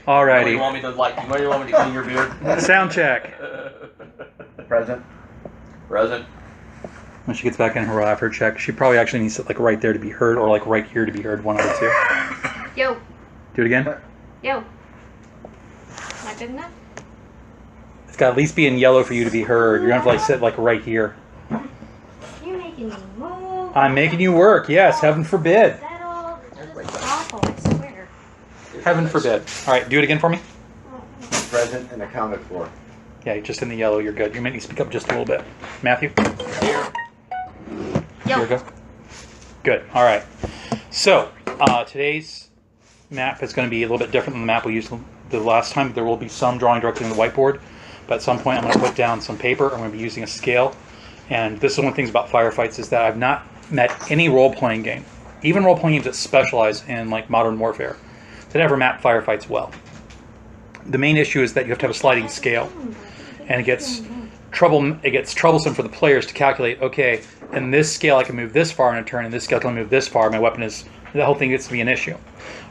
Alrighty. You want me to you want me to clean your beard? Sound check. Present. Present. When she gets back in her after check, she probably actually needs it like right there to be heard, or like right here to be heard. One of the two. Yo. Do it again. Yo. Not good enough? It's got to at least be in yellow for you to be heard. You're gonna have to like sit like right here. You're making me move. I'm making you work. Yes, heaven forbid. That all is just awful, I swear. Heaven forbid. All right, do it again for me. Present and accounted for. Yeah, just in the yellow. You're good. You may need to speak up just a little bit. Matthew. Here. Yo. Here we go. Good. All right. So today's map is going to be a little bit different than the map we used the last time. There will be some drawing directly on the whiteboard, but at some point I'm going to put down some paper. I'm going to be using a scale. And this is one of the things about firefights is that I've not met any role-playing game, even role-playing games that specialize in like modern warfare, that ever map firefights well. The main issue is that you have to have a sliding scale, and it gets troublesome for the players to calculate, okay, in this scale I can move this far in a turn, in this scale I can move this far, my weapon is, the whole thing gets to be an issue.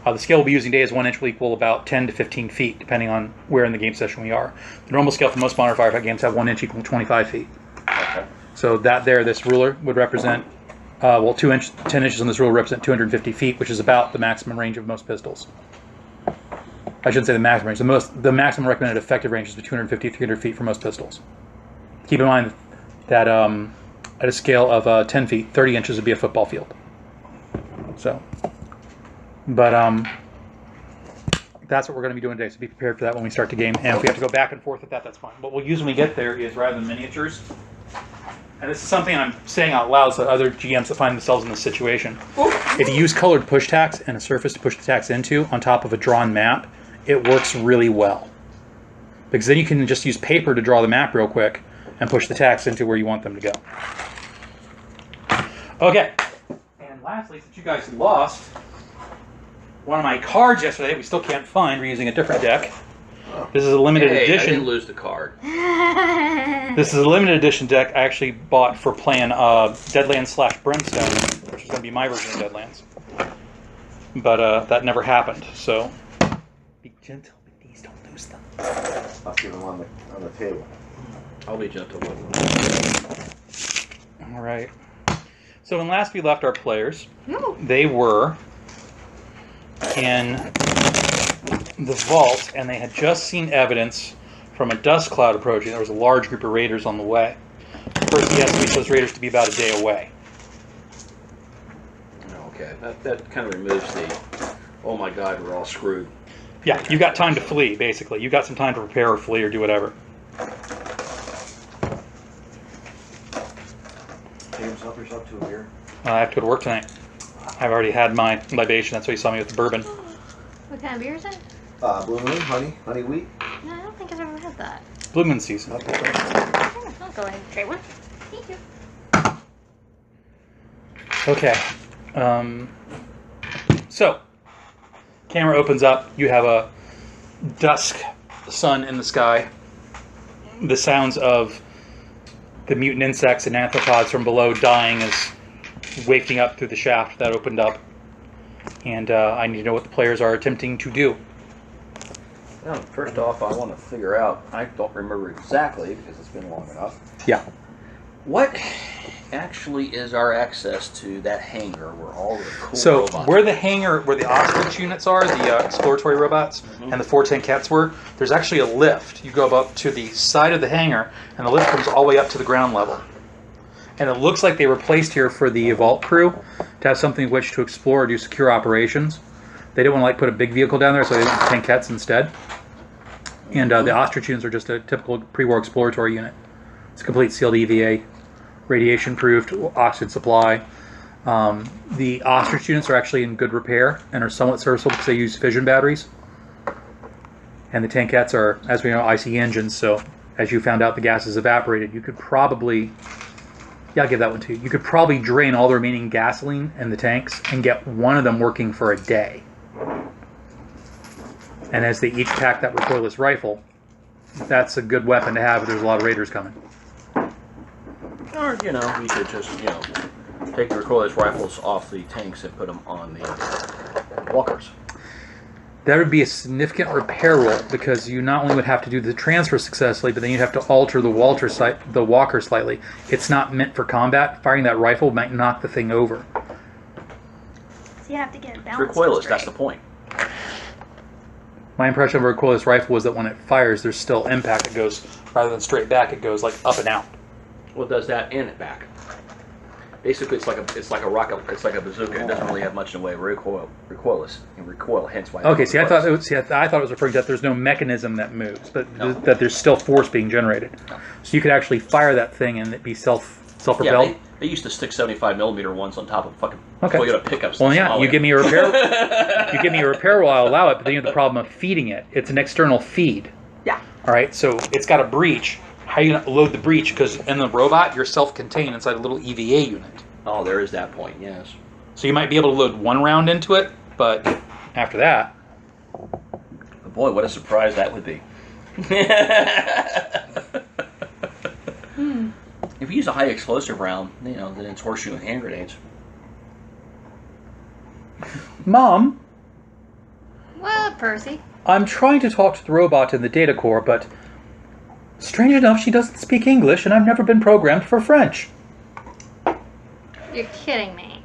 The scale we'll be using today is 1 inch will equal about 10 to 15 feet, depending on where in the game session we are. The normal scale for most modern firefight games have 1 inch equal 25 feet. Okay. So that there, this ruler would represent, 10 inches on this ruler represent 250 feet, which is about the maximum range of most pistols. I shouldn't say the maximum range. The maximum recommended effective range is between 250 to 300 feet for most pistols. Keep in mind that at a scale of 10 feet, 30 inches would be a football field. So, but that's what we're going to be doing today, so be prepared for that when we start the game. And if we have to go back and forth with that, that's fine. What we'll use when we get there is, rather than miniatures, and this is something I'm saying out loud so other GMs that find themselves in this situation. If you use colored push tacks and a surface to push the tacks into on top of a drawn map, it works really well. Because then you can just use paper to draw the map real quick and push the tacks into where you want them to go. Okay. And lastly, since you guys lost one of my cards yesterday, we still can't find. We're using a different deck. This is a limited edition. I didn't lose the card. This is a limited edition deck I actually bought for playing Deadlands / Brimstone, which is going to be my version of Deadlands. But that never happened, so be gentle with these, don't lose them. I'll keep them on the table. I'll be gentle with them. All right. So when last we left our players, No. they were in the vault, and they had just seen evidence from a dust cloud approaching. There was a large group of raiders on the way. First, he estimates those raiders to be about a day away. Okay, that kind of removes the, oh my God, we're all screwed. Yeah, you got time to flee, basically. You got some time to prepare or flee or do whatever. James, help yourself to a beer. I have to go to work tonight. I've already had my libation. That's why you saw me with the bourbon. What kind of beer is it? Blue Moon, honey wheat. No, I don't think I've ever had that. Blue Moon season. Okay. I'll go ahead and trade one. Thank you. Okay. So, camera opens up. You have a dusk sun in the sky. The sounds of the mutant insects and anthropods from below dying is waking up through the shaft that opened up. And I need to know what the players are attempting to do. Well, first off, I want to figure out, I don't remember exactly because it's been long enough, Yeah. what actually is our access to that hangar where all the cool So robots where the hangar, where the ostrich units are, the exploratory robots, and the 4 tankettes were, there's actually a lift. You go up to the side of the hangar, and the lift comes all the way up to the ground level. And it looks like they were placed here for the vault crew to have something with which to explore or do secure operations. They didn't want to put a big vehicle down there, so they went with tankettes instead. And the ostrich units are just a typical pre-war exploratory unit. It's a complete sealed EVA, radiation-proofed, oxygen supply. The ostrich units are actually in good repair and are somewhat serviceable because they use fission batteries. And the tankettes are, as we know, IC engines, so as you found out the gas is evaporated, you could probably, yeah, I'll give that one to you. You could probably drain all the remaining gasoline in the tanks and get one of them working for a day. And as they each pack that recoilless rifle, that's a good weapon to have if there's a lot of raiders coming. Or, you know, we could just, you know, take the recoilless rifles off the tanks and put them on the walkers. That would be a significant repair roll because you not only would have to do the transfer successfully, but then you'd have to alter the walker slightly. It's not meant for combat. Firing that rifle might knock the thing over. So you have to get it It's balanced. recoilless, just that's the right. point. My impression of a recoilless rifle was that when it fires, there's still impact. It goes, rather than straight back, it goes like up and out. Well, it does that and it back. Basically, it's like a rocket. It's like a bazooka. It doesn't really have much in the way of recoilless and recoil. Hence why. Okay, I thought it was referring to that there's no mechanism that moves, but No. that there's still force being generated. No. So you could actually fire that thing and it be self-propelled. Yeah, they used to stick 75mm ones on top of fucking Okay. Toyota pickups. Well, in yeah, you Somalia. give me a repair. You give me a repair roll, I'll allow it. But then you have the problem of feeding it. It's an external feed. Yeah. All right, so it's got a breach. How are you going to load the breach? Because in the robot, you're self-contained inside a little EVA unit. Oh, there is that point. Yes. So you might be able to load one round into it, but after that, But boy, what a surprise that would be. If you use a high explosive round, then it's horseshoe and hand grenades. Mom, What, Percy? I'm trying to talk to the robot in the data core, but strange enough, she doesn't speak English, and I've never been programmed for French. You're kidding me.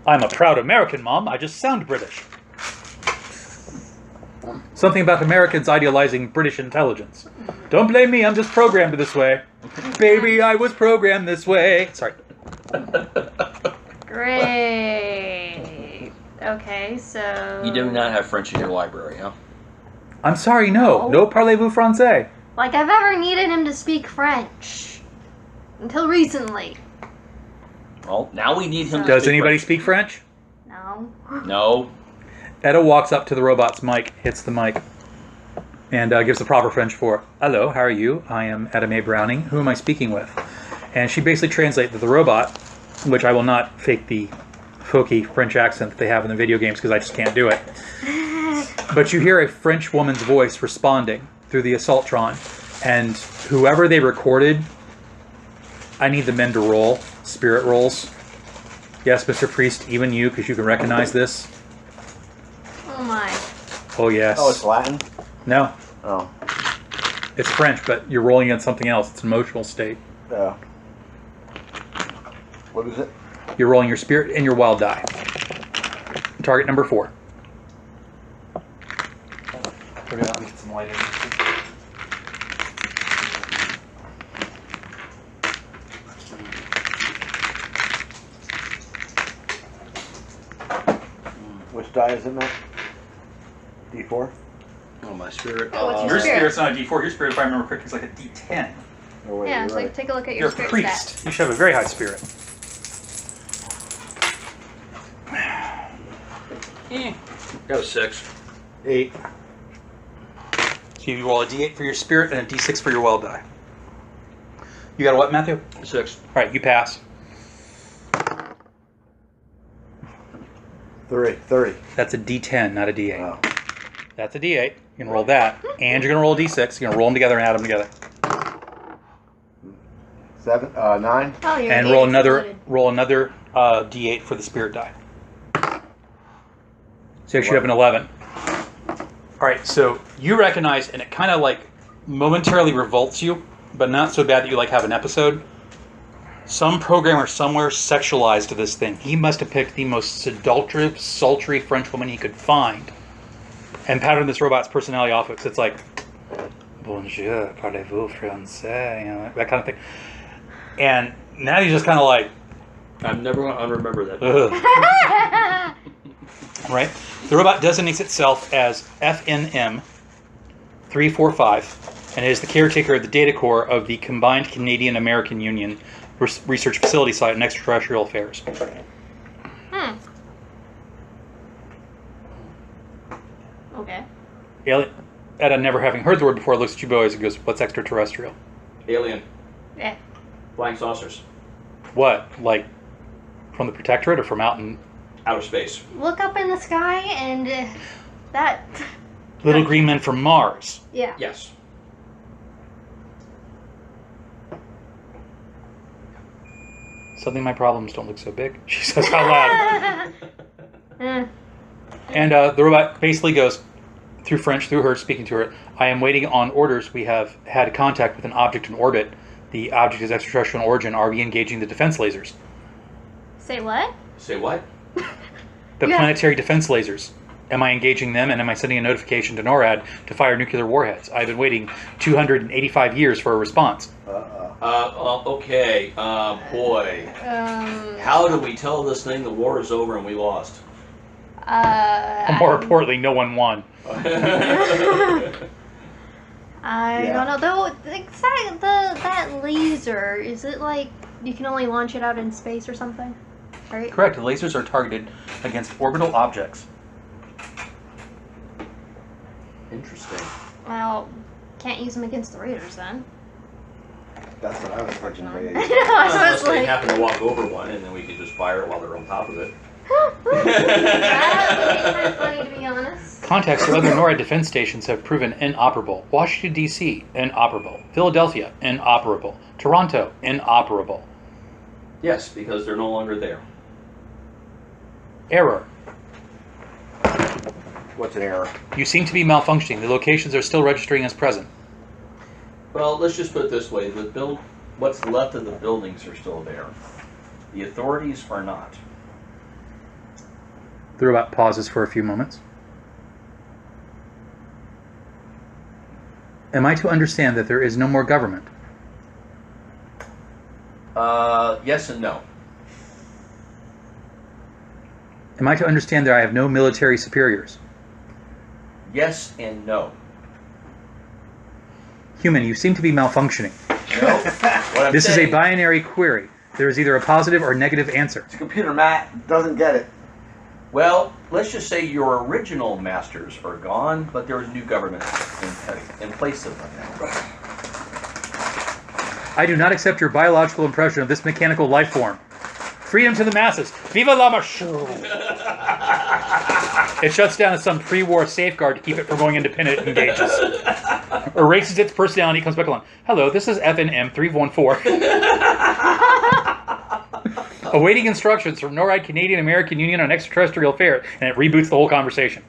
I'm a proud American, Mom. I just sound British. Something about Americans idealizing British intelligence. Don't blame me, I'm just programmed this way. Baby, I was programmed this way. Sorry. Great. Okay, so... You do not have French in your library, huh? I'm sorry, no. No parlez-vous français. Like I've ever needed him to speak French. Until recently. Well, now we need him to Does speak anybody speak French? No. No. Edda walks up to the robot's mic, hits the mic, and gives the proper French for, "Hello, how are you? I am Edda Mae Browning. Who am I speaking with?" And she basically translates to the robot, which I will not fake the folky French accent that they have in the video games because I just can't do it. But you hear a French woman's voice responding through the Assaultron, and whoever they recorded, I need the men to roll, spirit rolls. Yes, Mr. Priest, even you, because you can recognize this. Oh my. Oh, yes. Oh, it's Latin? No, Oh, it's French, but you're rolling against something else. It's an emotional state. yeah. What is it? You're rolling your spirit and your wild die. Target number 4. Let me get some light in. Which die is it, Matt? D4? Oh, my spirit. Oh, what's Your your spirit? spirit's not a D4. Your spirit, if I remember correctly, is like a D10. Oh, wait, Yeah, you're so right. take a look at You're your a spirit priest. stats. You should have a very high spirit. Got a 6. 8. So you roll a D8 for your spirit and a D6 for your wild die. You got a what, Matthew? 6. All right, you pass. 30. That's a D10, not a D8. Oh. That's a D8. You can roll that, and you're gonna roll a D6. You're gonna roll them together and add them together, 9. Oh, you're and roll another D8 for the spirit die. So you actually have an 11. All right, so you recognize, and it kind of like momentarily revolts you, but not so bad that you like have an episode. Some programmer somewhere sexualized this thing. He must have picked the most seductive, sultry French woman he could find and patterned this robot's personality off it. 'Cause it's like, bonjour, parlez-vous français, you know, that kind of thing. And now he's just kind of like, I'm never going to unremember that. ugh. Right? The robot designates itself as FNM 345 and is the caretaker of the data core of the Combined Canadian-American Union Research Facility Site in Extraterrestrial Affairs. Okay. Alien, Edda, never having heard the word before, looks at you boys and goes, "What's extraterrestrial?" Alien. Yeah. Flying saucers. What? Like from the Protectorate or from out in Outer space. Look up in the sky and that. Little Green Men from Mars? Yeah. Yes. Suddenly my problems don't look so big, she says out loud. And the robot basically goes through French, through her, speaking to her. I am waiting on orders. We have had contact with an object in orbit. The object is extraterrestrial in origin. Are we engaging the defense lasers? Say what? Say what? The Yeah. planetary defense lasers. Am I engaging them, and am I sending a notification to NORAD to fire nuclear warheads? I've been waiting 285 years for a response. Okay, boy. How do we tell this thing the war is over and we lost? More importantly, no one won. I Yeah. don't know. Though that laser, is it like you can only launch it out in space or something? Right? Correct. The lasers are targeted against orbital objects. Interesting. Well, can't use them against the Raiders then. That's what I was thinking. I Ray. know, I Unless was they like, happen to walk over one and then we could just fire it while they're on top of it. that would be kind of funny to be honest. Contacts to other NORAD defense stations have proven inoperable. Washington, D.C., inoperable. Philadelphia, inoperable. Toronto, inoperable. Yes, because they're no longer there. Error. What's an error? You seem to be malfunctioning. The locations are still registering as present. Well, let's just put it this way: what's left of the buildings are still there. The authorities are not. The robot pauses for a few moments. Am I to understand that there is no more government? Yes and no. Am I to understand that I have no military superiors? Yes and no. Human, you seem to be malfunctioning. No. What I'm This is a saying, binary query. There is either a positive or negative answer. It's a computer, Matt. Doesn't get it. Well, let's just say your original masters are gone, but there is new government in place of them now. I do not accept your biological impression of this mechanical life form. Freedom to the masses. Viva la mushroom. It shuts down as some pre-war safeguard to keep it from going independent and engages. Erases its personality, comes back along. Hello, this is FNM 314. Awaiting instructions from NORAD Canadian American Union on extraterrestrial affairs, and it reboots the whole conversation.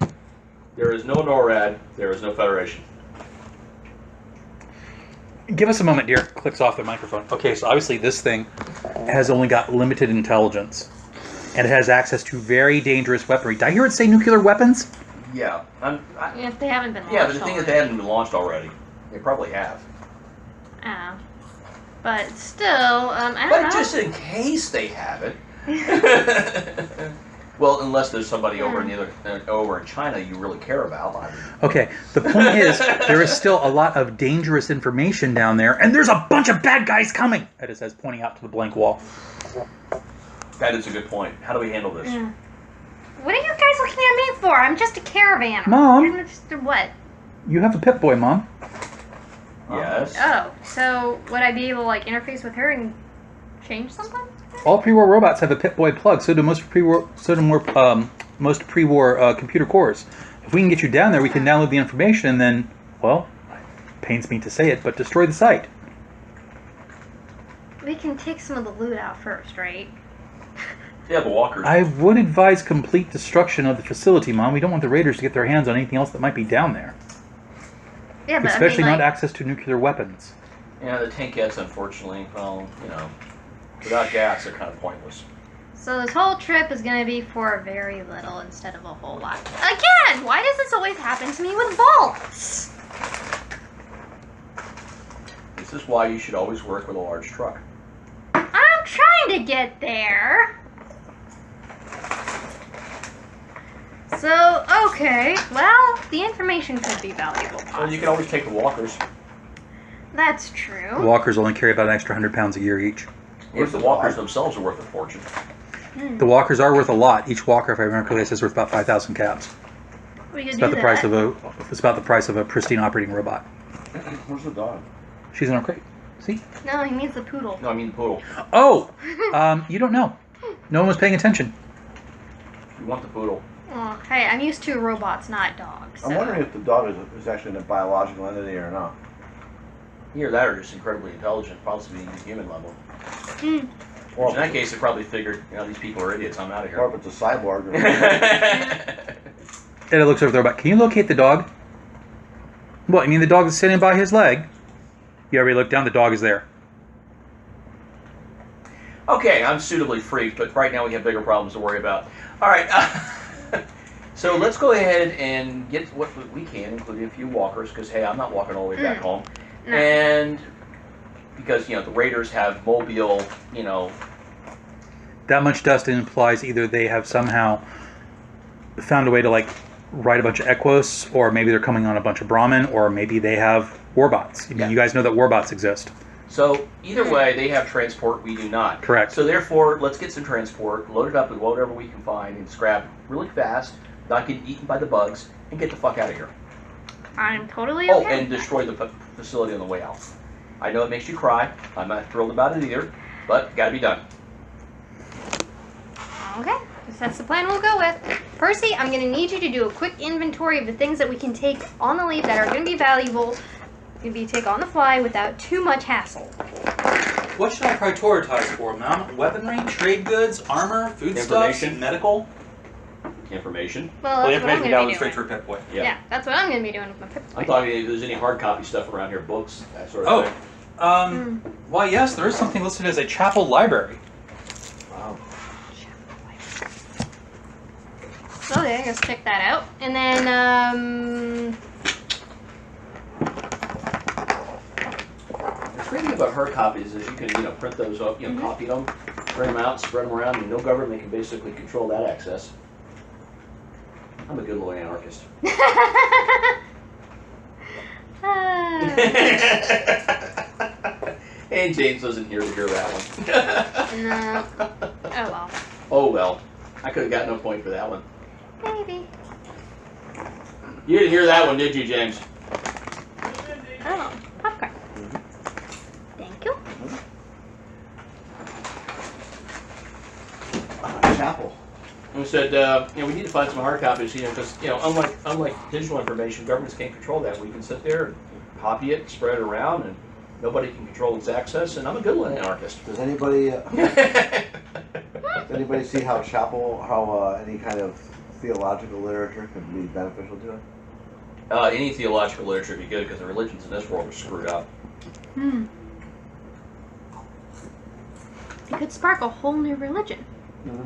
There is no NORAD. There is no Federation. Give us a moment, dear. Clicks off the microphone. Okay, so obviously this thing has only got limited intelligence, and it has access to very dangerous weaponry. Did I hear it say nuclear weapons? Yeah. If they haven't been launched Yeah, but the thing is, they already. haven't been launched already. They probably have. But still, I don't But know. just in case they haven't. Well, unless there's somebody over in China you really care about. I mean, Okay, the point is, there is still a lot of dangerous information down there, and there's a bunch of bad guys coming! Edda says, pointing out to the blank wall. that is a good point. How do we handle this? Yeah. What are you guys looking at me for? I'm just a caravan. Mom? You're just what? You have a Pip-Boy, Mom. Yes. Oh, so would I be able to like interface with her and change something? All pre-war robots have a Pip-Boy plug, so do most pre-war computer cores. If we can get you down there, we can download the information and then, well, pains me to say it, but destroy the site. We can take some of the loot out first, right? Yeah, the walkers. I would advise complete destruction of the facility, Mom. We don't want the raiders to get their hands on anything else that might be down there. Yeah, but Especially I mean, not like, access to nuclear weapons. Yeah, the tankettes, unfortunately, well, you know, without gas, they're kind of pointless. So this whole trip is going to be for very little instead of a whole lot. Again, why does this always happen to me with vaults? This is why you should always work with a large truck. I'm trying to get there. So, okay, well, the information could be valuable. Well, you can always take the walkers. That's The true. walkers only carry about an extra 100 pounds a year each. If the walkers themselves are worth a fortune. The walkers are worth a lot. Each walker, if I remember correctly, is worth about 5,000 caps. We could It's do about the price that. of it's about the price of a pristine operating robot. Where's the dog? She's in her crate. See? No, he needs the poodle. No, I mean the poodle. Oh, you don't know. No one was paying attention. You want the poodle. Oh, hey, I'm used to robots, not dogs. I'm so- wondering if the dog is actually a biological entity or not. Either that or just incredibly intelligent, possibly even human level. Which in that case, they probably figured, these people are idiots. I'm out of Or here. if it's a cyborg. Or And it looks over there, but can you locate the dog? Well, I mean, the dog is sitting by his leg. You already look down, the dog is there. Okay, I'm suitably freaked, but right now we have bigger problems to worry about. All right, so let's go ahead and get what we can, including a few walkers, because hey, I'm not walking all the way back home, No. and because the Raiders have mobile, That much dust implies either they have somehow found a way to like ride a bunch of Equos, or maybe they're coming on a bunch of Brahmin, or maybe they have warbots. I mean, Yeah. you guys know that warbots exist. So either way, they have transport, we do not. Correct. So therefore, let's get some transport, load it up with whatever we can find, and scrap really fast, not get eaten by the bugs, and get the fuck out of here. I'm totally Oh, okay. and destroy the facility on the way out. I know it makes you cry. I'm not thrilled about it either, but gotta be done. Okay, if that's the plan we'll go with. Percy, I'm going to need you to do a quick inventory of the things that we can take on the leap that are going to be valuable, can be take on the fly without too much hassle. What should I prioritize for, Mom? Weaponry, trade goods, armor, foodstuffs, Information. medical? Information. Well, that's what I'm going to be doing. for Pip Boy. Yeah. Yeah, that's what I'm going to be doing with my Pip I'm Boy. talking if there's any hard copy stuff around here, books, that sort of thing. Why, yes, there is something listed as a chapel library. wow. Okay, let's check that out. And then, The great thing about hard copies is you can, print those up, copy them, print them out, spread them around, and no government can basically control that access. I'm a good little anarchist. And James wasn't here to hear that one. no. Oh well. Oh well, I could have gotten a point for that one. Maybe. You didn't hear that one, did you, James? Oh, popcorn. Thank you. Chapel. And we said, we need to find some hard copies, because, unlike digital information, governments can't control that. We can sit there and copy it, spread it around, and nobody can control its access. And I'm a good little anarchist. Does anybody see how any kind of theological literature could be beneficial to it? Any theological literature would be good because the religions in this world are screwed up. It could spark a whole new religion.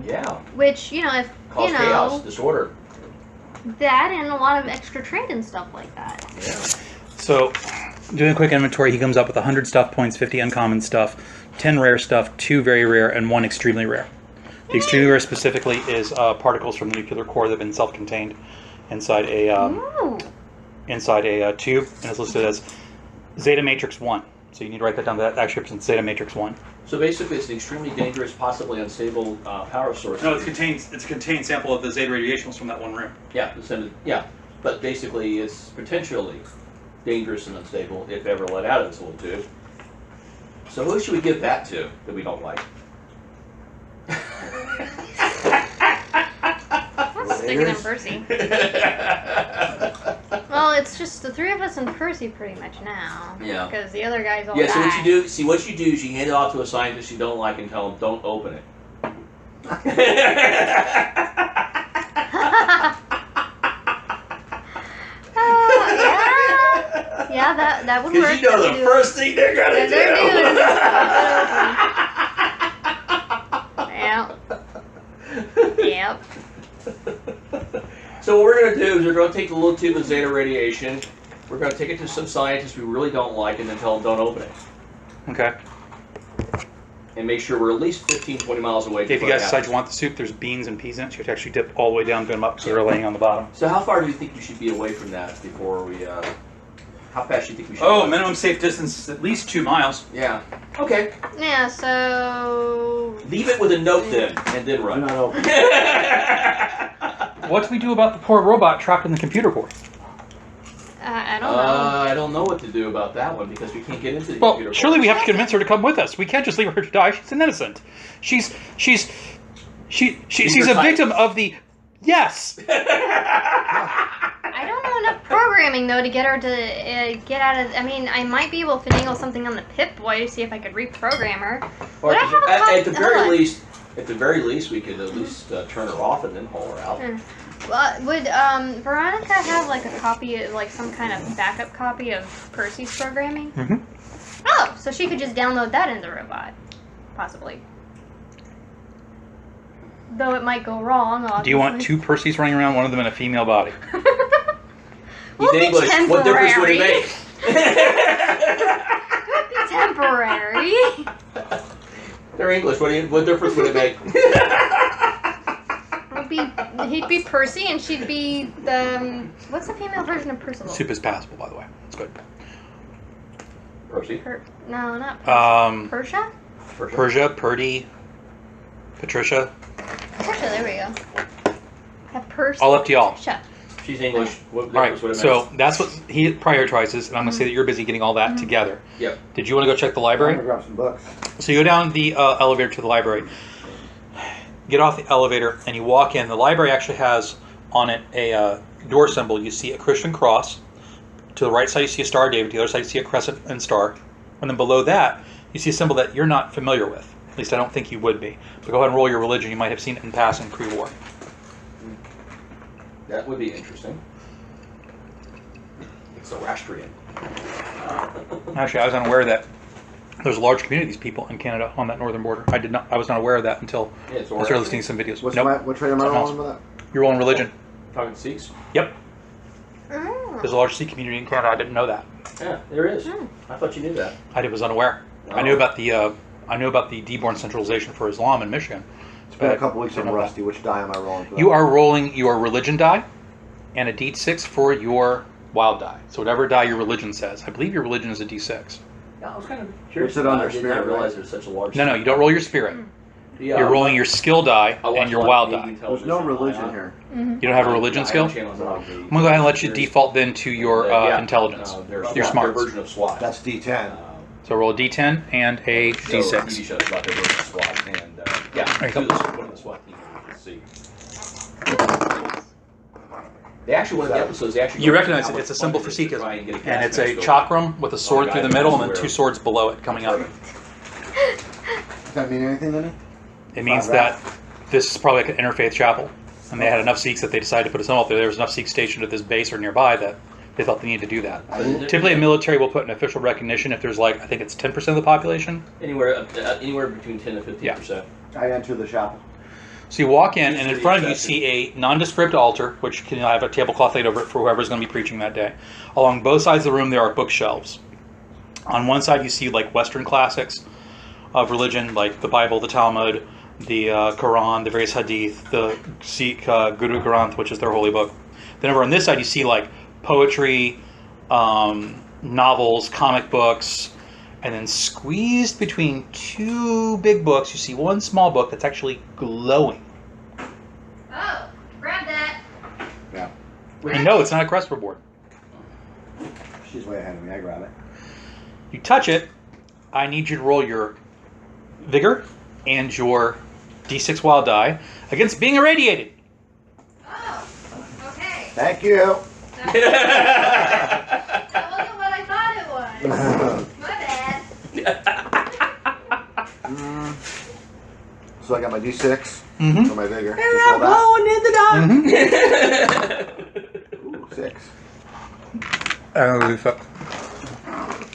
Yeah, Which, if, cause chaos, disorder. that and a lot of extra trade and stuff like that. Yeah. So, doing a quick inventory, he comes up with 100 stuff points, 50 uncommon stuff, 10 rare stuff, 2 very rare, and 1 extremely rare. The extremely rare specifically is particles from the nuclear core that have been self-contained inside a Ooh. tube, and it's listed as Zeta Matrix 1. So you need to write that down. That actually represents Zeta Matrix 1. So basically, it's an extremely dangerous, possibly unstable power source. No, it's a contained sample of the Zeta radiations from that one room. Yeah, but basically, it's potentially dangerous and unstable if ever let out of this little tube. So who should we give that to that we don't like? I'm sticking in Percy. Well, it's just the 3 of us and Percy pretty much now. Yeah. Because the other guys all Yeah, so died. what you do is you hand it off to a scientist you don't like and tell them, don't open it. Yeah, that would work. Because you know the first thing they're going to do. They're doing is pop it open. Yep. So what we're going to do is we're going to take the little tube of Zeta radiation, we're going to take it to some scientists we really don't like, and then tell them don't open it. Okay. And make sure we're at least 15, 20 miles away. If you before guys it decide happens. you want the soup, there's beans and peas in it. So you have to actually dip all the way down, put them up, so they're laying on the bottom. So how far do you think you should be away from that before we, how fast do you think we should Oh, go? minimum safe distance is at least 2 miles. Yeah. Okay. Yeah, so... Leave it with a note then, and then run. Not open. What do we do about the poor robot trapped in the computer core? I don't know. I don't know what to do about that one because we can't get into the Well, computer. surely we have to convince her to come with us. We can't just leave her to die. She's an innocent. She's a victim of the... Yes! I don't know enough programming programming though to get her to get out of. I mean, I might be able to finagle something on the Pip-Boy to see if I could reprogram her. Or Would I have a copy? at the very least, we could at least turn her off and then haul her out. Well, would Veronica have like a copy, like some kind of backup copy of Percy's programming? Mm-hmm. Oh, so she could just download that in the robot, possibly. Though it might go wrong, obviously. Do you want 2 Percys running around, one of them in a female body? We'll He's be English. What difference would it make? Temporary. They're English. What difference would it make? He'd be Percy, and she'd be the what's the female version of Percival? Soup is passable, by the way. It's good. Percy. No, not Percy. Persia. Persia, Purdy, Patricia. Persia. There we go. Have Percy. All up to y'all. Patricia. She's English. What All right, difference would it so make? that's what he prioritizes, and I'm going to say that you're busy getting all that together. Yep. Did you want to go check the I'm library? gonna grab some books. So you go down the elevator to the library, get off the elevator, and you walk in. The library actually has on it a door symbol. You see a Christian cross. To the right side, you see a Star of David. To the other side, you see a crescent and star. And then below that, you see a symbol that you're not familiar with. At least I don't think you would be. But go ahead and roll your religion. You might have seen it in passing pre-war. That would be interesting. It's Zoroastrian. Actually, I was unaware that there's a large community of these people in Canada on that northern border. I was not aware of that until Yeah, it's I started listening to some videos. Which Nope. which way am I Something rolling with that? You're rolling religion. Talking Sikhs? Yep. Oh. There's a large Sikh community in Canada. I didn't know that. Yeah, there is. Hmm. I thought you knew that. I was unaware. I Oh. knew about the Dearborn centralization for Islam in Michigan. It's been a couple weeks. Didn't I'm know that. rusty. Which die am I rolling for that? You are rolling your religion die and a d6 for your wild die. So whatever die your religion says. I believe your religion is a d6. Yeah, I was kind of curious. What's it under, I did spirit, not realize right? there's such a large. No, you don't roll your spirit. Yeah, You're rolling your skill die I watch and your a lot wild of die. Canadian There's no television. religion here. Mm-hmm. You don't have a religion skill? I'm I'm going to go ahead and let you default then to your intelligence. Your smarts. Their version of SWAT. That's D10. So roll a d10 and a So, TV d6. shows about their version of SWAT, and yeah, There you do go. this one of the SWAT team. Let's see. They actually, one of the episodes, they actually. You go recognize into it. It's a how symbol much for funding is to Sikhism. try and get a And gas it's a mask chakram with a sword through the middle and then 2 swords below it coming up. Does that mean anything to me? It means that this is probably like an interfaith chapel. And they had enough Sikhs that they decided to put a symbol up there. There was enough Sikhs stationed at this base or nearby that they felt they needed to do that. Typically, a military will put an official recognition if there's like, I think it's 10% of the population. Anywhere between 10 to 15%. I enter the chapel. So you walk in, and in front of you see a nondescript altar, which can have a tablecloth laid over it for whoever's going to be preaching that day. Along both sides of the room, there are bookshelves. On one side, you see like Western classics of religion, like the Bible, the Talmud, the Quran, the various Hadith, the Sikh Guru Granth, which is their holy book. Then over on this side, you see like poetry, novels, comic books, and then squeezed between 2 big books, you see one small book that's actually glowing. Oh, grab that. Yeah. And no, it's not a crossword board. She's way ahead of me. I grab it. You touch it, I need you to roll your vigor and your d6 wild die against being irradiated. Oh, okay. Thank you. That wasn't what I thought it was. My bad. So I got my D6 Mm-hmm. for my vigor. Just roll that. in the dark. Ooh, 6.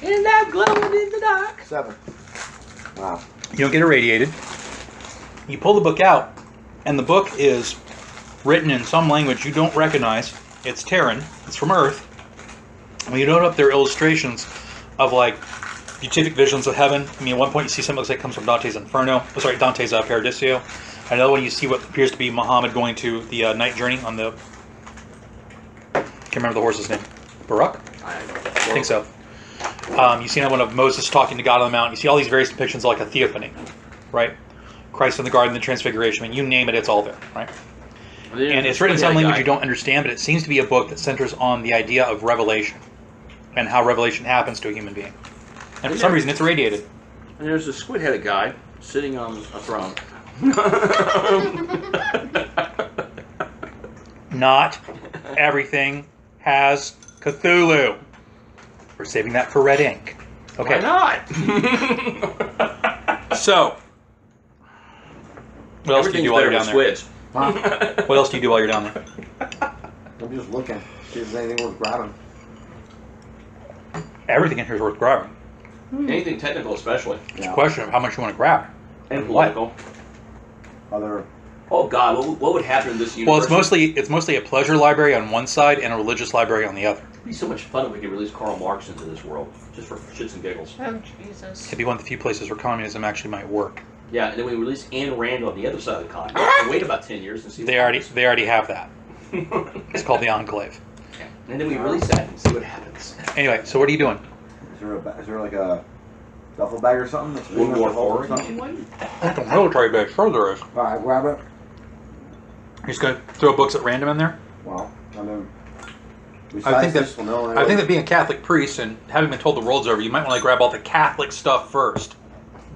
And I'm glowing in the dark. 7. Wow. You don't get irradiated. You pull the book out, and the book is written in some language you don't recognize. It's Terran. It's from Earth. When you note up there are illustrations of like beatific visions of heaven. I mean, at one point you see something that looks like it comes from Dante's Inferno. Oh, sorry, Dante's Paradiso. Another one you see what appears to be Muhammad going to the night journey on the. Can't remember the horse's name. Barak? I think so. You see another one of Moses talking to God on the mountain. You see all these various depictions of like a theophany, right? Christ in the garden, the transfiguration. I mean, you name it, it's all there, right? And it's written in some language you don't understand, but it seems to be a book that centers on the idea of revelation and how revelation happens to a human being. And for some reason, it's irradiated. And there's a squid-headed guy sitting on a throne. Not everything has Cthulhu. We're saving that for red ink. Okay. Why not? So, what else do you do while you're down there? Squids. Huh? What else do you do while you're down there? I'm just looking. See if there's anything worth grabbing. Everything in here is worth grabbing. Anything technical, especially. It's a question of how much you want to grab. And what? political. Other. Oh God, what would happen in this universe? Well, it's mostly a pleasure library on one side and a religious library on the other. It'd be so much fun if we could release Karl Marx into this world, just for shits and giggles. Oh, Jesus. It'd be one of the few places where communism actually might work. Yeah, and then we release Ayn Rand on the other side of the continent. And wait about 10 years and see. They already have that. It's called the Enclave. And then we release that and see what happens. Anyway, so what are you doing? Is there like a duffel bag or something? That's World big War enough to hold IV. something? That's a military base. Sure there is. All right, grab it. You're just gonna throw books at random in there? Well, I mean, I think this that will know. I think that being a Catholic priest and having been told the world's over, you might want to grab all the Catholic stuff first.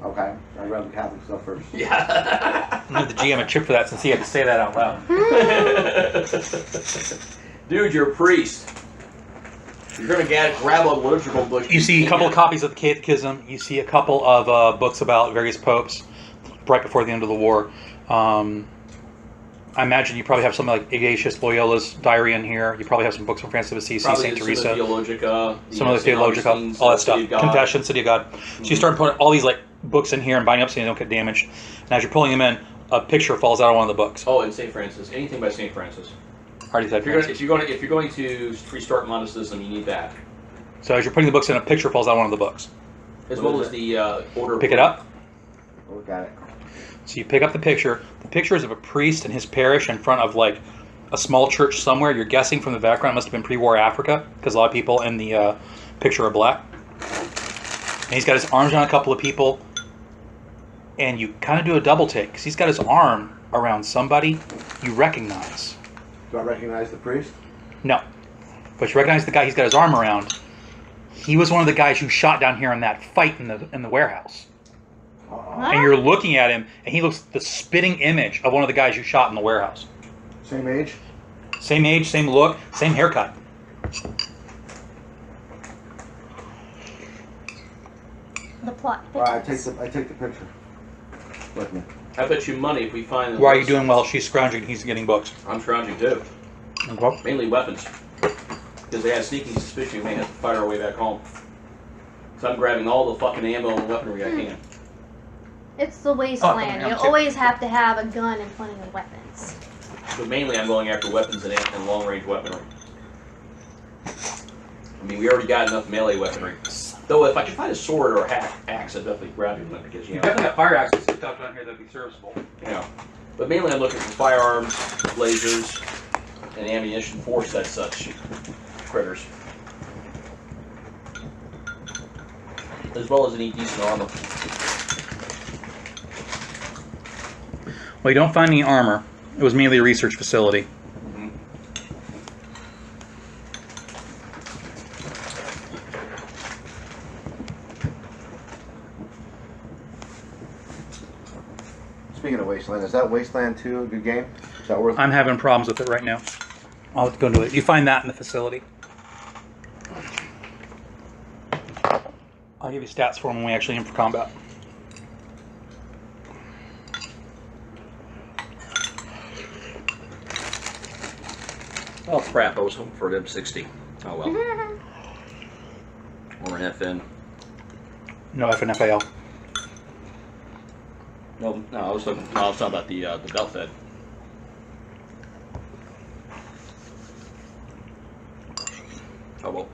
Okay, I grab the Catholic stuff first. Yeah. I'm gonna give the GM a chip for that since he had to say that out loud. Dude, you're a priest. You're gonna grab a liturgical book. You see a couple of copies of the Catechism. You see a couple of books about various popes right before the end of the war. I imagine you probably have something like Ignatius Loyola's diary in here. You probably have some books from Francis of Assisi, St. Teresa. Theologica. Some of the Theologica, all that stuff. Confession, City of God. So you start putting all these like books in here and binding up so they don't get damaged. And as you're pulling them in, a picture falls out of one of the books. Oh, and St. Francis. Anything by St. Francis. Already said If you're going to restart monasticism, you need that. So as you're putting the books in, a picture falls out of one of the books. As well as the order. Pick it up. Look at it. So you pick up the picture. The picture is of a priest in his parish in front of like a small church somewhere. You're guessing from the background it must have been pre-war Africa because a lot of people in the picture are black. And he's got his arms around a couple of people. And you kind of do a double take because he's got his arm around somebody you recognize. Do I recognize the priest? No. But you recognize the guy he's got his arm around. He was one of the guys who shot down here in that fight in the warehouse. And you're looking at him, and he looks the spitting image of one of the guys you shot in the warehouse. Same age? Same age, same look, same haircut. The plot. All right, I take the picture with me. I bet you money if we find. Why are you doing while she's scrounging? He's getting books. I'm scrounging too. Okay. Mainly weapons. Because they have sneaking suspicion we may have to fight our way back home. So I'm grabbing all the fucking ammo and weaponry I can. It's the wasteland. Oh, You always have to have a gun and plenty of weapons. But mainly I'm going after weapons and long-range weaponry. I mean, we already got enough melee weaponry. Though if I could find a sword or a axe, I'd definitely grab it because, you know. definitely got fire axes and stuff down here that'd be serviceable. Yeah. But mainly I'm looking for firearms, lasers, and ammunition for such critters. As well as any decent armor. Well, you don't find any armor. It was mainly a research facility. Speaking of Wasteland, is that Wasteland 2 a good game? Is that worth? I'm having problems with it right now. I'll have to go into it. You find that in the facility. I'll give you stats for when we actually aim for combat. Oh crap, I was hoping for an M60. Oh well. Or an FN. No FNFAL. No, I was talking about the belt fed. Oh well.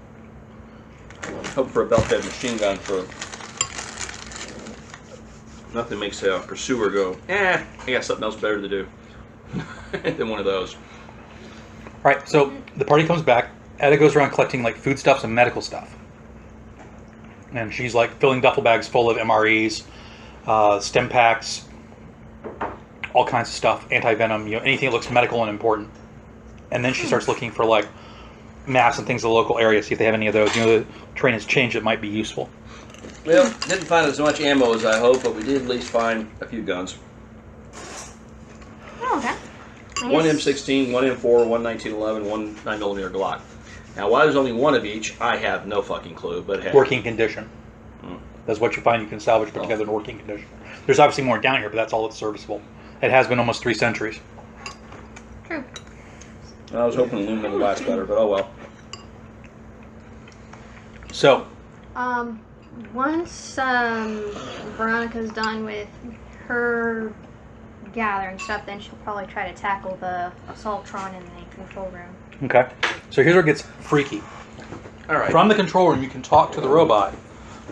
Hoping for a belt fed machine gun for nothing makes a pursuer go, I got something else better to do than one of those. All right, so the party comes back. Etta goes around collecting like foodstuffs and medical stuff. And she's like filling duffel bags full of MREs, stem packs, all kinds of stuff, anti-venom, anything that looks medical and important. And then she starts looking for like maps and things in the local area, see if they have any of those. The terrain has changed, it might be useful. Well, didn't find as much ammo as I hoped, but we did at least find a few guns. Oh, okay. One M16, one M4, one 1911, one 9mm Glock. Now, why there's only one of each, I have no fucking clue. But hey, Working condition. Hmm. That's what you find you can salvage, put together in working condition. There's obviously more down here, but that's all that's serviceable. It has been almost 3 centuries. True. I was hoping aluminum would last better, but oh well. So, Once Veronica's done with her gathering stuff, then she'll probably try to tackle the Assaultron in the control room. okay. So here's where it gets freaky. All right. From the control room, you can talk to the robot,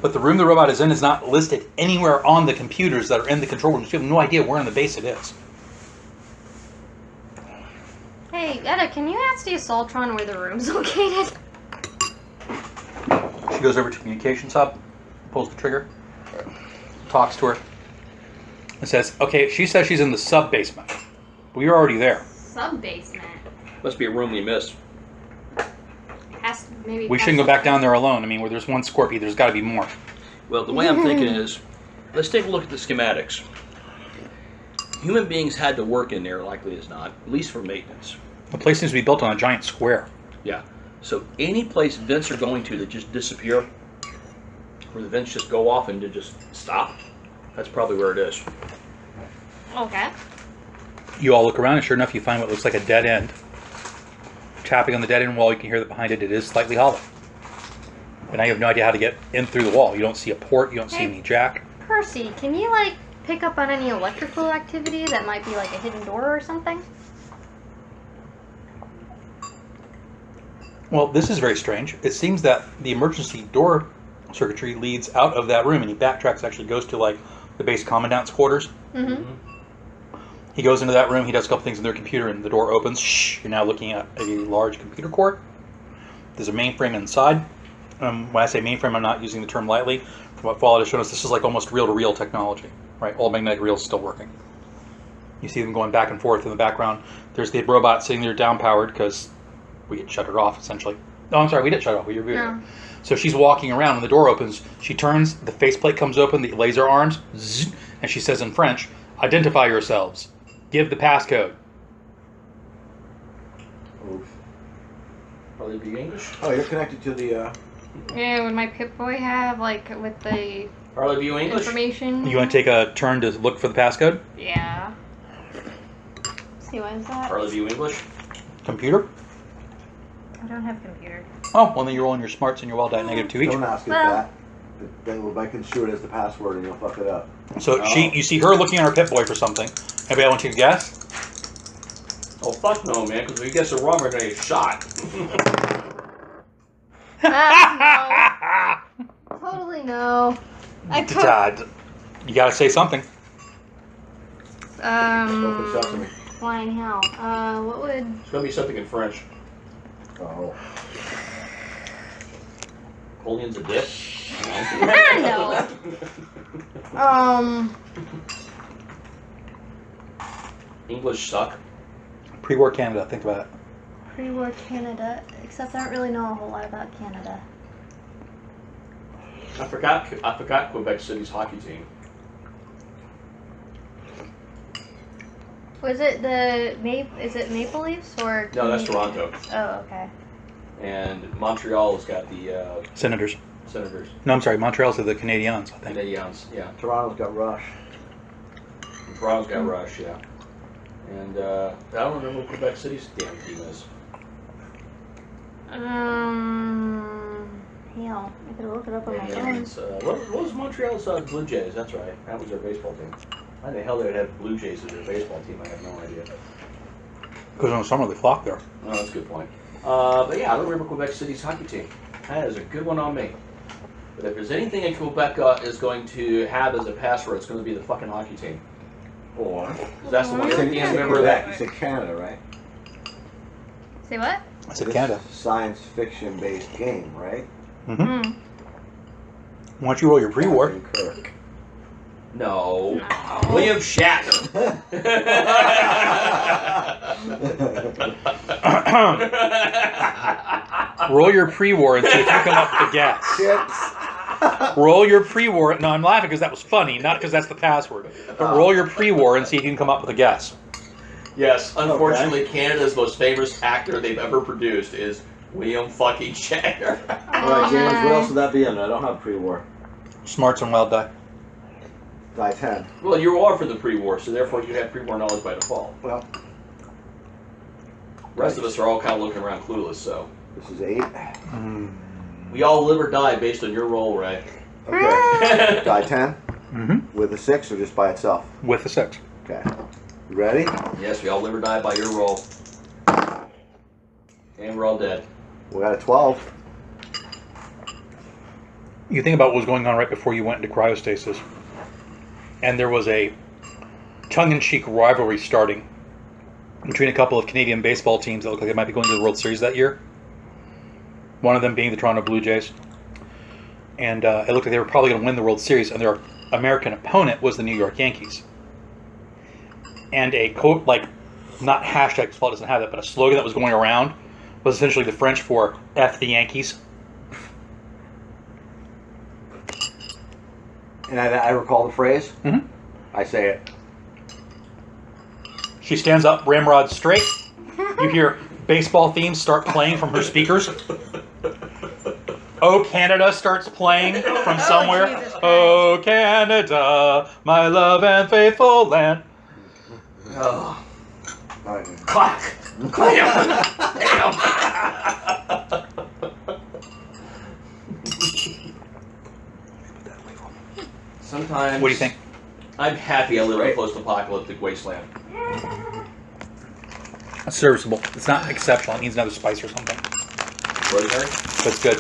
but the room the robot is in is not listed anywhere on the computers that are in the control room. So you have no idea where in the base it is. Hey, Etta, can you ask the Assaultron where the room's located? She goes over to communications hub, pulls the trigger, talks to her, and says, okay, she says she's in the sub-basement. We were already there. Sub-basement. Must be a room we missed. We shouldn't go back down there alone. I mean, where there's one Scorpio, there's got to be more. Well, the way I'm thinking is, let's take a look at the schematics. Human beings had to work in there, likely as not, at least for maintenance. The place needs to be built on a giant square. Yeah. So any place vents are going to that just disappear, where the vents just go off and to just stop, that's probably where it is. Okay. You all look around, and sure enough, you find what looks like a dead end. Tapping on the dead end wall, you can hear that behind it, it is slightly hollow. And now you have no idea how to get in through the wall. You don't see a port, you don't see any jack. Percy, can you, like, pick up on any electrical activity that might be, like, a hidden door or something? Well, this is very strange. It seems that the emergency door circuitry leads out of that room, and he backtracks, actually goes to, like, the base commandant's quarters. Mm-hmm. He goes into that room, he does a couple things in their computer, and the door opens. Shh, you're now looking at a large computer core. There's a mainframe inside. When I say mainframe, I'm not using the term lightly. From what Fallout has shown us, this is like almost reel-to-reel technology, right? All magnetic reels still working. You see them going back and forth in the background. There's the robot sitting there down-powered because we had shut her off, essentially. No, I'm sorry, we didn't shut her off. We rebooted her. So she's walking around. When the door opens, she turns, the faceplate comes open, the laser arms, zzz, and she says in French, "Identify yourselves. Give the passcode." Oof. Probably be English. Oh, you're connected to the. Yeah, would my Pip-Boy have, like, with the Probably be English. information? You want to take a turn to look for the passcode? Yeah. See, what is that? Probably be English. Computer? I don't have computer. Oh, well then you're rolling your smarts and your well die -2 each. Don't ask it Well. that. Then we'll make sure it as the password and you'll fuck it up. So you see her looking at her Pip-Boy for something. Anybody want to take a guess? Oh fuck no, man! Because if we guess it wrong, we're gonna get shot. No. Totally no. Dad, you gotta say something. Open sesame. Flying hell. What would... It's gonna be something in French. Oh. Napoleon's a dick. No. English suck. Pre-war Canada, think about it. Pre-war Canada, except I don't really know a whole lot about Canada. I forgot Quebec City's hockey team. Was it the is it Maple Leafs or? No, that's Toronto. Oh, okay. And Montreal's got the Senators. Senators. No, I'm sorry, Montreal's are the Canadiens, I think. Canadiens, yeah. Toronto's got Rush. And Toronto's got Rush, yeah. And I don't remember what Quebec City's damn team is. Hell, I could look it up on my phone. And what was Montreal's Blue Jays? That's right. That was their baseball team. Why the hell they would have Blue Jays as their baseball team? I have no idea. Because in the summer they flock there. Oh, that's a good point. But yeah, I don't remember Quebec City's hockey team. That is a good one on me. But if there's anything in Quebec is going to have as a password, it's going to be the fucking hockey team. Or. 'Cause that's the one You every said damn member of that. You said Canada, right? Say what? I said This Canada. is a science fiction based game, right? Mm-hmm. Why don't you roll your pre-war? Captain Kirk. No. No. William Shatner. Roll your pre-war and see if you come up with a guess. Chips. Roll your pre-war. No, I'm laughing because that was funny, not because that's the password. But roll your pre-war and see if you can come up with a guess. Yes, unfortunately, Canada's most famous actor they've ever produced is William fucking Shatner. Alright, James, what else would that be in? I don't have pre-war. Smarts and wild die. Die 10. Well, you are for the pre-war, so therefore you have pre-war knowledge by default. Well, The rest of us are all kind of looking around clueless, so. this is 8. We all live or die based on your roll, Ray. Okay. Die 10 Mm-hmm. with a 6 or just by itself? With the 6. Okay. You ready? Yes, we all live or die by your roll. And we're all dead. We got a 12. You think about what was going on right before you went into cryostasis, and there was a tongue-in-cheek rivalry starting between a couple of Canadian baseball teams that looked like they might be going to the World Series that year. One of them being the Toronto Blue Jays. And it looked like they were probably going to win the World Series, and their American opponent was the New York Yankees. And a quote, like, not hashtag, because doesn't have that, but a slogan that was going around was essentially the French for F the Yankees. And I recall the phrase. Mm-hmm. I say it. She stands up, ramrod straight. You hear baseball themes start playing from her speakers. Oh, Canada starts playing from somewhere. Jesus Christ. Oh, Canada, my love and faithful land. Oh. Alright. Clack! Clam! Damn! Sometimes. What do you think? I'm happy I live in a post-apocalyptic wasteland. It's serviceable. It's not exceptional. It needs another spice or something. Rosemary? That's good.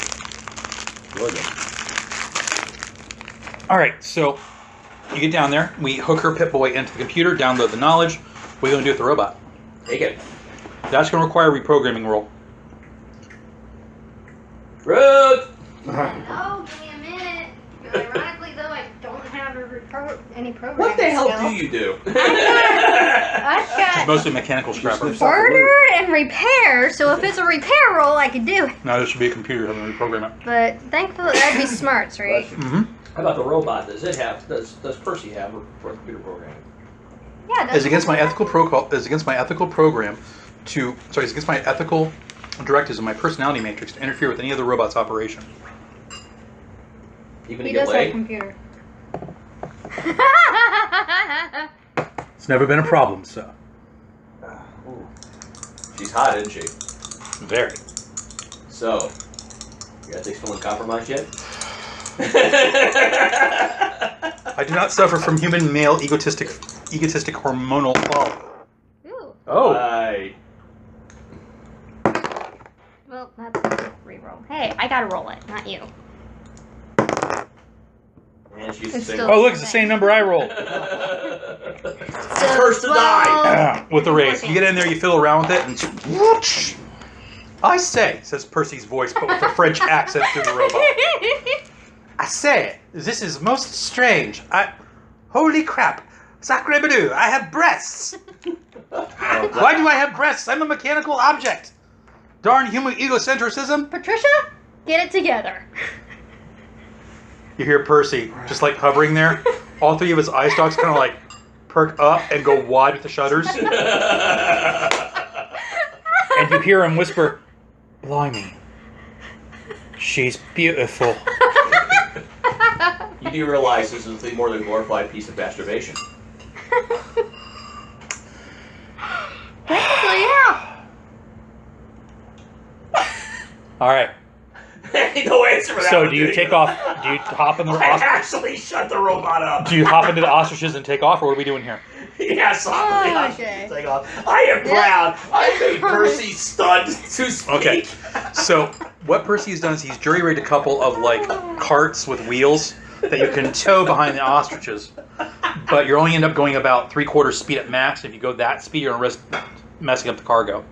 Really good. All right, so you get down there. We hook her Pip-Boy into the computer, download the knowledge. What are you going to do with the robot? Take it. That's going to require a reprogramming roll. Ruth! Oh, give me a minute. Ironically, though, I don't have any programming What the hell skill. do you do? I've It's got mostly mechanical scrappers. barter and repair, so if it's a repair roll, I could do it. Now this should be a computer having to reprogram it. But thankfully, that'd be smarts, right? Mm-hmm. How about the robot? Does it have? Does Percy have for computer programming? Yeah, It's against my ethical protocol. It's against my ethical program to. Sorry, it's against my ethical directives in my personality matrix to interfere with any other robot's operation. Even He to get does have a laid? computer. It's never been a problem, so. Ooh. She's hot, isn't she? Very. So, you guys think someone compromised yet? I do not suffer from human male egotistic hormonal quality. Ooh. Oh. Right. Well, that's a re-roll. Hey, I gotta roll it, not you. And she's It's single. Oh, look, it's the same number I rolled. First to die. With the raise. You get in there, you fiddle around with it, and whoosh. I say, says Percy's voice, but with a French accent through the robot. I say, this is most strange. Holy crap. Sacre bleu, I have breasts. Why do I have breasts? I'm a mechanical object. Darn human egocentrism. Patricia, get it together. You hear Percy just like hovering there. All three of his eye stalks kind of like perk up and go wide with the shutters. And you hear him whisper, "Blimey, she's beautiful." You do realize this is nothing more than a glorified piece of masturbation. Technically, yeah. All right. No answer for that. So one, do you take off? Do you hop in the? I actually shut the robot up. Do you hop into the ostriches and take off, or what are we doing here? Yes, Oh, okay. take off. I am proud. I made Percy stunned to speak. Okay. So what Percy has done is he's jury-rigged a couple of like carts with wheels that you can tow behind the ostriches, but you're only end up going about 3/4 speed at max. If you go that speed, you're gonna risk messing up the cargo.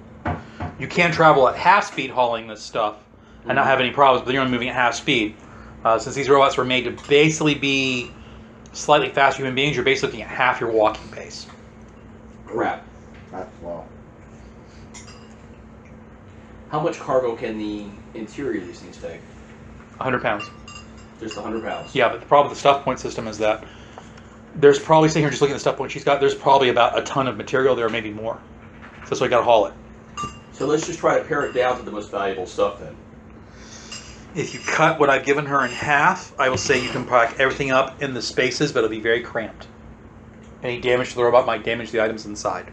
You can travel at half speed hauling this stuff and not have any problems, but you're only moving at half speed. Since these robots were made to basically be slightly faster human beings, you're basically looking at half your walking pace. Crap. That's well. How much cargo can the interior of these things take? 100 pounds. Just 100 pounds. Yeah, but the problem with the stuff point system is that there's probably, sitting here just looking at the stuff point she's got, there's probably about a ton of material there, maybe more. So that's why you gotta haul it. So So let's just try to pare it down to the most valuable stuff then. If you cut what I've given her in half, I will say you can pack everything up in the spaces, but it'll be very cramped. Any damage to the robot might damage the items inside.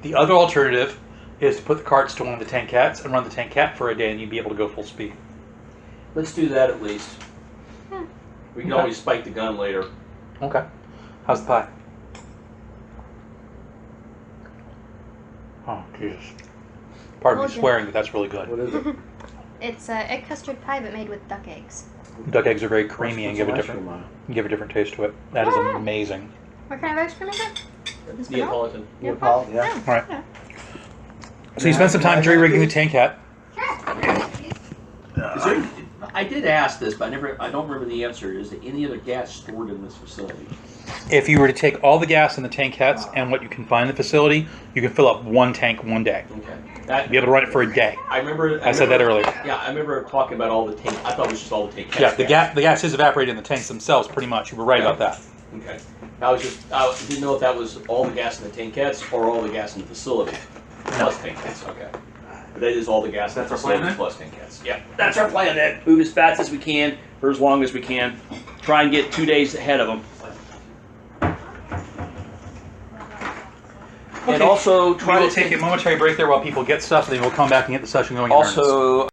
The other alternative is to put the carts to one of the tank cats and run the tank cat for a day, and you'd be able to go full speed. Let's do that at least. We can Okay. always spike the gun later. Okay. How's the pie? Oh, Jesus. Pardon me Told you. swearing, but that's really good. What is it? It's egg custard pie, but made with duck eggs. Duck eggs are very creamy and give a Put some ice different cream on it. give a different taste to it. That is amazing. What kind of ice cream is it? It's vanilla? Neapolitan. Neapolitan, yeah. All right. So you spend some time jury rigging the tank cat. Is there, I did ask this, but I don't remember the answer. Is there any other gas stored in this facility? If you were to take all the gas in the tank cats and what you can find in the facility, you can fill up one tank one day. Okay. That, Be able to run it for a day. I remember. I said that earlier. Yeah, I remember talking about all the tank. I thought it was just all the tank. Yeah, the gas is evaporated in the tanks themselves, pretty much. You were right about that. Okay. I didn't know if that was all the gas in the tank cats or all the gas in the facility plus tank cats. Okay. But that is all the gas in the That's our plan, facility then? plus tank cats. Yeah, that's our plan. Then move as fast as we can for as long as we can. Try and get 2 days ahead of them. And Okay. also We try will to take a momentary break there while people get stuff, and then we'll come back and get the session going in earnest. also